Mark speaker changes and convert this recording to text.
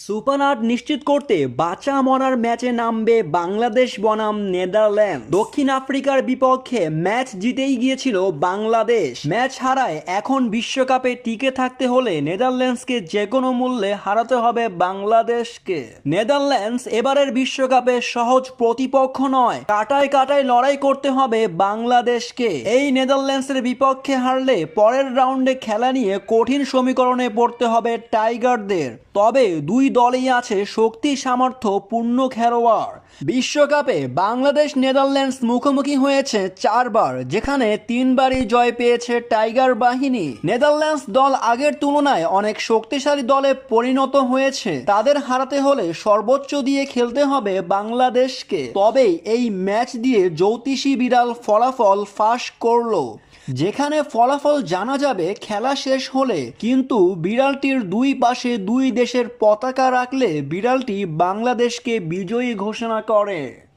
Speaker 1: Super ৮ নিশ্চিত করতে বাঁচা মরার ম্যাচে নামবে বাংলাদেশ বনাম নেদারল্যান্ড। দক্ষিণ আফ্রিকার বিপক্ষে ম্যাচ জিতেই গিয়েছিল বাংলাদেশ। ম্যাচ হারায় এখন বিশ্বকাপে টিকে থাকতে হলে নেদারল্যান্ডসকে যে কোনো মূল্যে হারাতে হবে বাংলাদেশকে। নেদারল্যান্ডস এবারের বিশ্বকাপে সহজ প্রতিপক্ষ নয়, কাটায় কাটায় লড়াই করতে হবে বাংলাদেশকে। এই নেদারল্যান্ডসের বিপক্ষে হারলে পরের রাউন্ডে খেলা নিয়ে কঠিন সমীকরণে পড়তে হবে টাইগারদের। তবে দুই দলেই আছে শক্তি সামর্থ্য পূর্ণ খেলোয়াড়। বিশ্বকাপে বাংলাদেশ নেদারল্যান্ডস মুখোমুখি হয়েছে 4বার, যেখানে 3বারই জয় পেয়েছে টাইগার বাহিনী। নেদারল্যান্ডস দল আগের তুলনায় অনেক শক্তিশালী দলে পরিণত হয়েছে। তাদের হারাতে হলে সর্বোচ্চ দিয়ে খেলতে হবে বাংলাদেশকে। তবে এই ম্যাচ দিয়ে জ্যোতিষী বিড়াল ফলাফল ফাঁস করলো, যেখানে ফলাফল জানা যাবে খেলা শেষ হলে। কিন্তু বিড়ালটির দুই পাশে দুই দেশের পতাকা রাখলে বিড়ালটি বাংলাদেশকে বিজয়ী ঘোষণা করে।